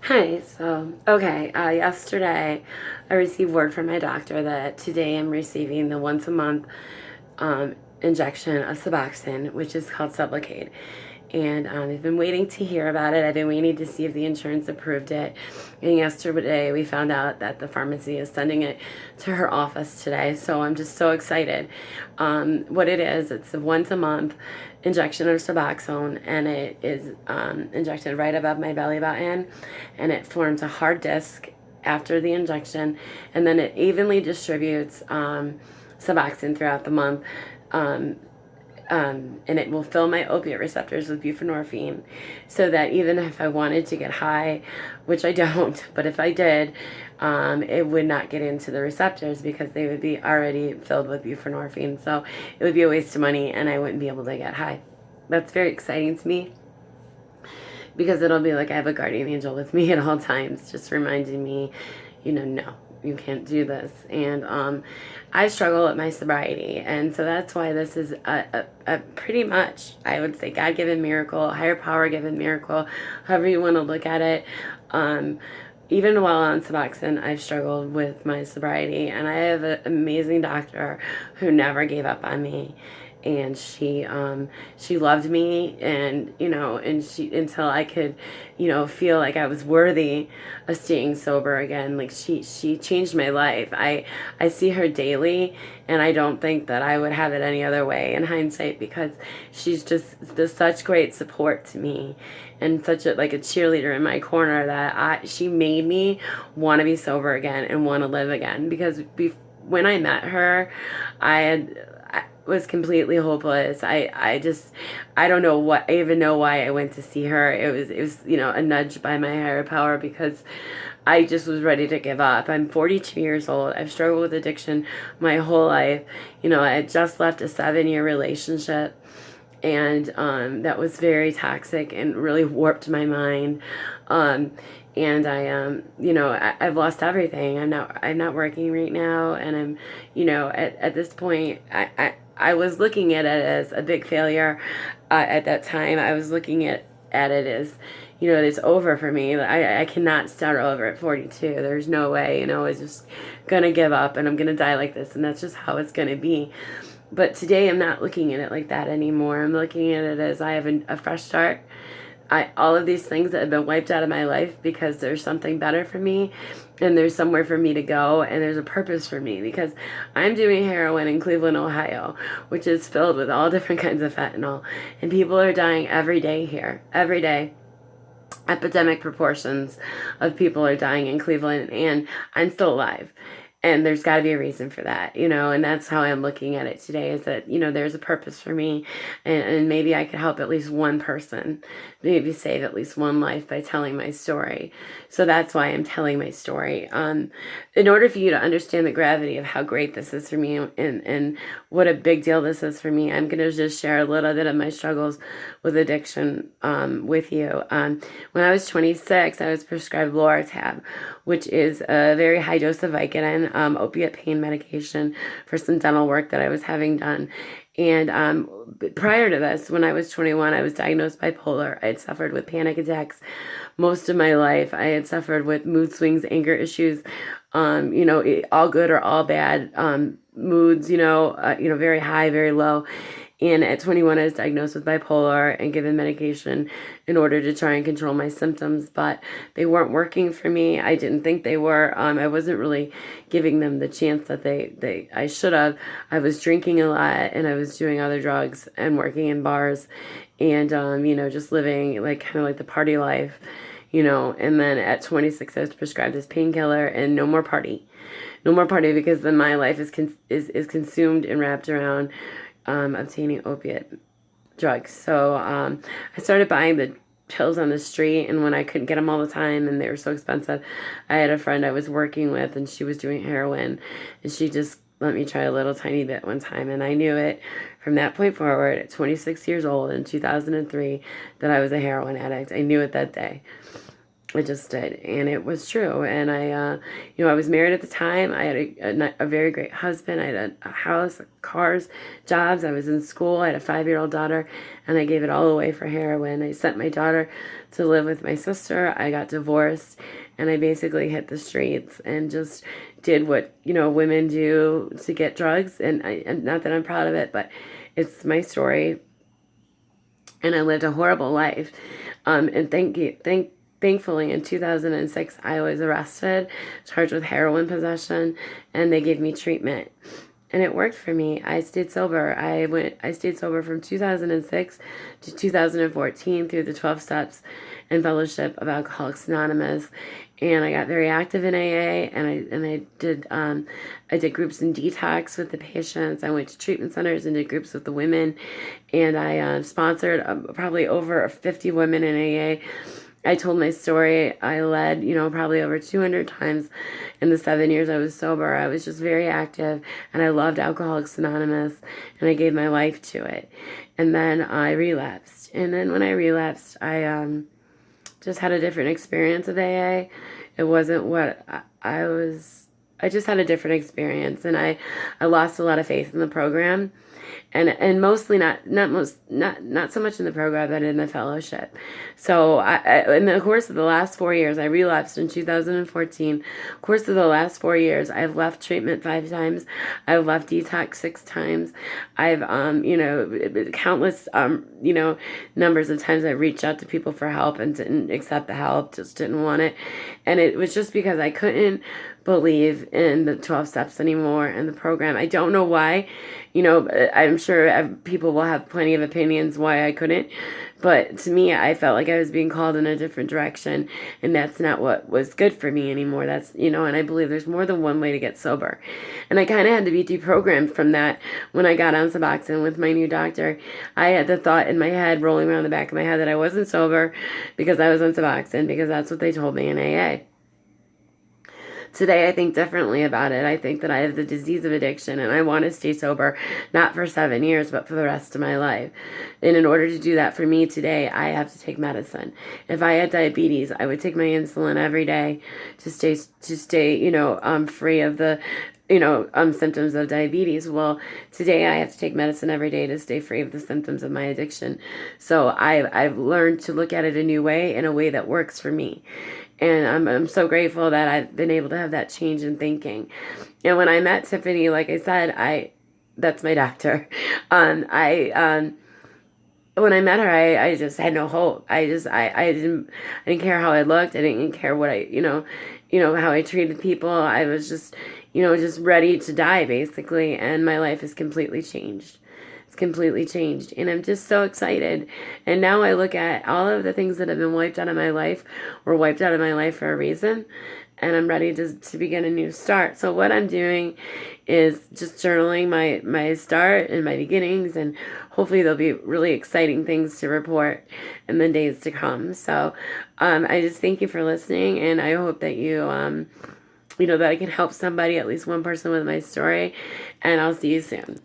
Hi, yesterday I received word from my doctor that today I'm receiving the once a month injection of Suboxone, which is called Sublocade. And I've been waiting to hear about it. I've been waiting to see if the insurance approved it. And yesterday we found out that the pharmacy is sending it to her office today. So I'm just so excited. What it is, it's a once a month injection of Suboxone, and it is injected right above my belly button, and it forms a hard disc after the injection, and then it evenly distributes Suboxone throughout the month. Um, and it will fill my opiate receptors with buprenorphine, so that even if I wanted to get high, which I don't, but if I did, it would not get into the receptors because they would be already filled with buprenorphine. So it would be a waste of money and I wouldn't be able to get high. That's very exciting to me because it'll be like I have a guardian angel with me at all times, just reminding me, no, you can't do this. And I struggle with my sobriety, and so that's why this is a pretty much, I would say, God-given miracle, higher power-given miracle, however you want to look at it. Even while on Suboxone, I've struggled with my sobriety, and I have an amazing doctor who never gave up on me. And she loved me, and she, until I could, feel like I was worthy of staying sober again. Like she changed my life. I see her daily, and I don't think that I would have it any other way in hindsight, because she's just such great support to me, and such a cheerleader in my corner, that she made me want to be sober again and want to live again. Because when I met her, I was completely hopeless. I don't know what, I even know why I went to see her. It was a nudge by my higher power, because I just was ready to give up. I'm 42 years old. I've struggled with addiction my whole life. I had just left a 7-year relationship, and that was very toxic and really warped my mind. And I've lost everything. I'm not working right now, and I'm, at this point, I was looking at it as a big failure. At that time, I was looking at it as, it's over for me. I cannot start over at 42. There's no way, I was just gonna give up and I'm gonna die like this, and that's just how it's gonna be. But today I'm not looking at it like that anymore. I'm looking at it as I have a fresh start. All of these things that have been wiped out of my life, because there's something better for me, and there's somewhere for me to go, and there's a purpose for me, because I'm doing heroin in Cleveland, Ohio, which is filled with all different kinds of fentanyl, and people are dying every day here, every day. Epidemic proportions of people are dying in Cleveland, and I'm still alive. And there's got to be a reason for that, and that's how I'm looking at it today, is that, there's a purpose for me, and maybe I could help at least one person, maybe save at least one life by telling my story. So that's why I'm telling my story. In order for you to understand the gravity of how great this is for me, and what a big deal this is for me, I'm going to just share a little bit of my struggles with addiction with you. When I was 26, I was prescribed Loratab, which is a very high dose of Vicodin, opiate pain medication, for some dental work that I was having done. And prior to this, when I was 21, I was diagnosed bipolar. I had suffered with panic attacks most of my life. I had suffered with mood swings, anger issues, all good or all bad moods, very high, very low. And at 21, I was diagnosed with bipolar and given medication in order to try and control my symptoms, but they weren't working for me. I didn't think they were. I wasn't really giving them the chance that I should have. I was drinking a lot, and I was doing other drugs and working in bars, and just living kind of like the party life, And then at 26, I was prescribed this painkiller, and no more party. No more party, because then my life is consumed and wrapped around obtaining opiate drugs. So I started buying the pills on the street, and when I couldn't get them all the time and they were so expensive, I had a friend I was working with, and she was doing heroin, and she just let me try a little tiny bit one time, and I knew it from that point forward at 26 years old in 2003 that I was a heroin addict. I knew it that day. I just did, and it was true. And I was married at the time. I had a very great husband. I had a house, cars, jobs. I was in school. I had a 5-year-old daughter, and I gave it all away for heroin. I sent my daughter to live with my sister. I got divorced, and I basically hit the streets and just did what women do to get drugs. And not that I'm proud of it, but it's my story, and I lived a horrible life. And thankfully, in 2006, I was arrested, charged with heroin possession, and they gave me treatment. And it worked for me. I stayed sober. I stayed sober from 2006 to 2014 through the 12 steps and fellowship of Alcoholics Anonymous. And I got very active in AA, and I did groups in detox with the patients. I went to treatment centers and did groups with the women, and I sponsored probably over 50 women in AA. I told my story. I led, probably over 200 times in the 7 years I was sober. I was just very active, and I loved Alcoholics Anonymous, and I gave my life to it. And then I relapsed. And then when I relapsed, I just had a different experience of AA. It wasn't what I was. I just had a different experience, and I lost a lot of faith in the program. And mostly not so much in the program, but in the fellowship. So in the course of the last 4 years, I relapsed in 2014. Course of the last 4 years, I've left treatment 5 times. I've left detox 6 times. I've countless numbers of times I reached out to people for help and didn't accept the help, just didn't want it. And it was just because I couldn't believe in the 12 steps anymore and the program. I don't know why. I'm sure people will have plenty of opinions why I couldn't. But to me, I felt like I was being called in a different direction, and that's not what was good for me anymore. That's, and I believe there's more than one way to get sober. And I kind of had to be deprogrammed from that when I got on Suboxone with my new doctor. I had the thought in my head, rolling around the back of my head, that I wasn't sober because I was on Suboxone, because that's what they told me in AA. Today, I think differently about it. I think that I have the disease of addiction, and I want to stay sober, not for 7 years, but for the rest of my life. And in order to do that for me today, I have to take medicine. If I had diabetes, I would take my insulin every day to stay free of the symptoms of diabetes. Well, today I have to take medicine every day to stay free of the symptoms of my addiction. So I've learned to look at it a new way, in a way that works for me. And I'm so grateful that I've been able to have that change in thinking. And when I met Tiffany, like I said, that's my doctor. When I met her, I just had no hope. I didn't care how I looked. I didn't care what how I treated people. I was just, just ready to die, basically. And my life has completely changed. Completely changed, and I'm just so excited. And now I look at all of the things that have been wiped out of my life were wiped out of my life for a reason, and I'm ready to begin a new start. So what I'm doing is just journaling my start and my beginnings, and hopefully there'll be really exciting things to report in the days to come. So I just thank you for listening, and I hope that you that I can help somebody, at least one person, with my story, and I'll see you soon.